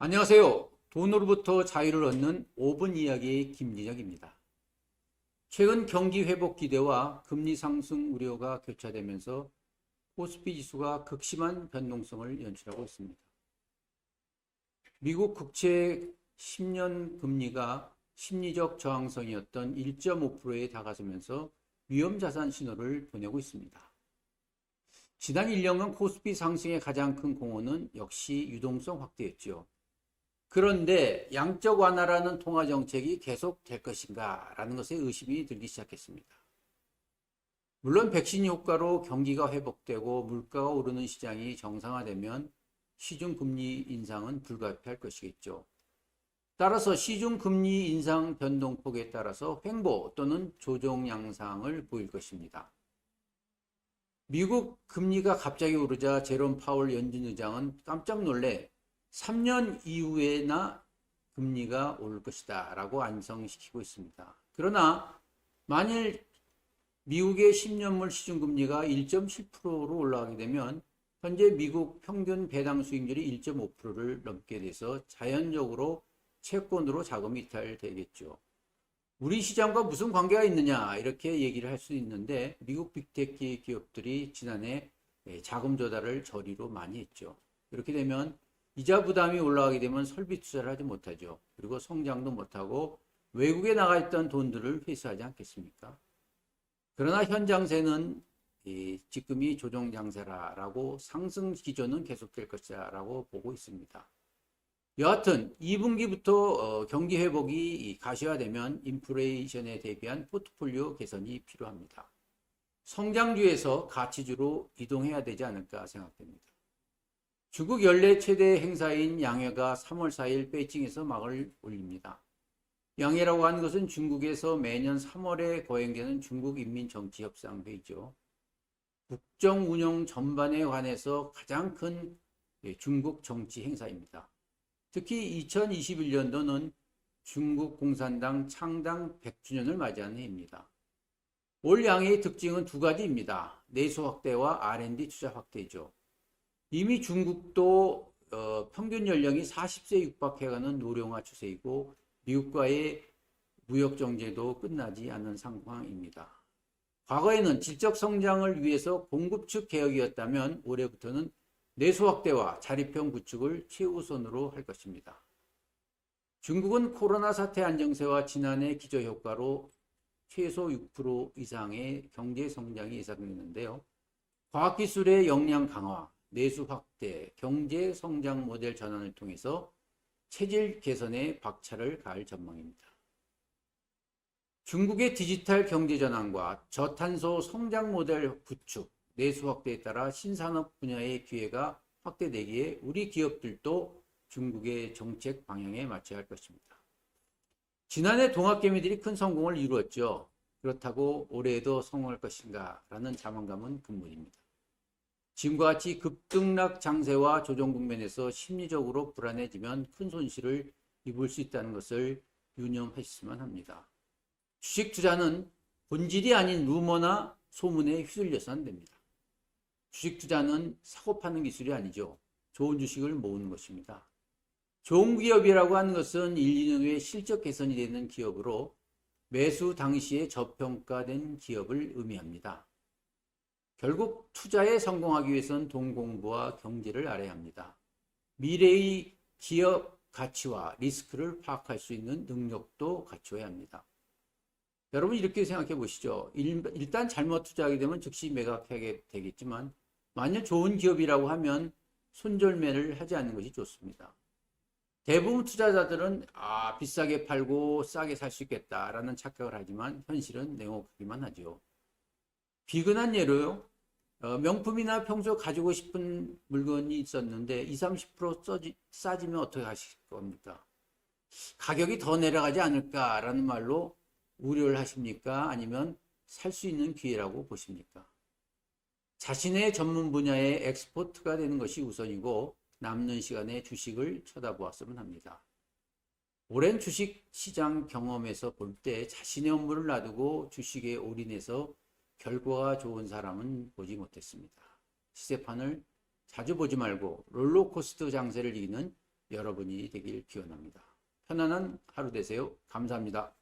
안녕하세요. 돈으로부터 자유를 얻는 5분 이야기의 김진혁입니다. 최근 경기 회복 기대와 금리 상승 우려가 교차되면서 코스피 지수가 극심한 변동성을 연출하고 있습니다. 미국 국채 10년 금리가 심리적 저항선이었던 1.5%에 다가서면서 위험자산 신호를 보내고 있습니다. 지난 1년간 코스피 상승의 가장 큰 공헌은 역시 유동성 확대였죠. 그런데 양적 완화라는 통화 정책이 계속될 것인가 라는 것에 의심이 들기 시작했습니다. 물론 백신 효과로 경기가 회복되고 물가가 오르는 시장이 정상화되면 시중금리 인상은 불가피할 것이겠죠. 따라서 시중금리 인상 변동폭에 따라서 횡보 또는 조정 양상을 보일 것입니다. 미국 금리가 갑자기 오르자 제롬 파월 연준 의장은 깜짝 놀래 3년 이후에나 금리가 오를 것이다 라고 안성시키고 있습니다. 그러나 만일 미국의 10년물 시중금리가 1.7%로 올라가게 되면 현재 미국 평균 배당 수익률이 1.5%를 넘게 돼서 자연적으로 채권으로 자금이 이탈되겠죠. 우리 시장과 무슨 관계가 있느냐 이렇게 얘기를 할 수 있는데 미국 빅테크 기업들이 지난해 자금 조달을 저리로 많이 했죠. 이렇게 되면 이자 부담이 올라가게 되면 설비 투자를 하지 못하죠. 그리고 성장도 못하고 외국에 나가 있던 돈들을 회수하지 않겠습니까? 그러나 현 장세는 지금이 조정 장세라고 상승 기조는 계속될 것이라고 보고 있습니다. 여하튼 2분기부터 경기 회복이 가시화되면 인플레이션에 대비한 포트폴리오 개선이 필요합니다. 성장주에서 가치주로 이동해야 되지 않을까 생각됩니다. 중국 연례 최대 행사인 양회가 3월 4일 베이징에서 막을 올립니다. 양회라고 하는 것은 중국에서 매년 3월에 거행되는 중국인민정치협상회의죠. 국정 운영 전반에 관해서 가장 큰 중국 정치 행사입니다. 특히 2021년도는 중국 공산당 창당 100주년을 맞이하는 해입니다. 올 양회의 특징은 두 가지입니다. 내수 확대와 R&D 투자 확대죠. 이미 중국도 평균 연령이 40세 육박해가는 노령화 추세이고 미국과의 무역 정제도 끝나지 않은 상황입니다. 과거에는 질적 성장을 위해서 공급 측 개혁이었다면 올해부터는 내수 확대와 자립형 구축을 최우선으로 할 것입니다. 중국은 코로나 사태 안정세와 지난해 기저효과로 최소 6% 이상의 경제 성장이 예상되는데요. 과학기술의 역량 강화, 내수 확대, 경제 성장 모델 전환을 통해서 체질 개선에 박차를 가할 전망입니다. 중국의 디지털 경제 전환과 저탄소 성장 모델 구축, 내수 확대에 따라 신산업 분야의 기회가 확대되기에 우리 기업들도 중국의 정책 방향에 맞춰야 할 것입니다. 지난해 동학개미들이 큰 성공을 이루었죠. 그렇다고 올해에도 성공할 것인가 라는 자만감은 금물입니다. 지금과 같이 급등락 장세와 조정 국면에서 심리적으로 불안해지면 큰 손실을 입을 수 있다는 것을 유념하셨으면 합니다. 주식 투자는 본질이 아닌 루머나 소문에 휘둘려서 안 됩니다. 주식 투자는 사고 파는 기술이 아니죠. 좋은 주식을 모으는 것입니다. 좋은 기업이라고 하는 것은 1, 2년 후에 실적 개선이 되는 기업으로 매수 당시에 저평가된 기업을 의미합니다. 결국 투자에 성공하기 위해서는 돈 공부와 경제를 알아야 합니다. 미래의 기업 가치와 리스크를 파악할 수 있는 능력도 갖춰야 합니다. 여러분 이렇게 생각해 보시죠. 일단 잘못 투자하게 되면 즉시 매각하게 되겠지만 만약 좋은 기업이라고 하면 손절매를 하지 않는 것이 좋습니다. 대부분 투자자들은 비싸게 팔고 싸게 살 수 있겠다라는 착각을 하지만 현실은 냉혹하기만 하죠. 비근한 예로요. 명품이나 평소 가지고 싶은 물건이 있었는데 20, 30% 싸지면 어떻게 하실 겁니까? 가격이 더 내려가지 않을까라는 말로 우려를 하십니까? 아니면 살 수 있는 기회라고 보십니까? 자신의 전문 분야의 엑스포트가 되는 것이 우선이고 남는 시간에 주식을 쳐다보았으면 합니다. 오랜 주식 시장 경험에서 볼 때 자신의 업무를 놔두고 주식에 올인해서 결과가 좋은 사람은 보지 못했습니다. 시세판을 자주 보지 말고 롤러코스터 장세를 이기는 여러분이 되길 기원합니다. 편안한 하루 되세요. 감사합니다.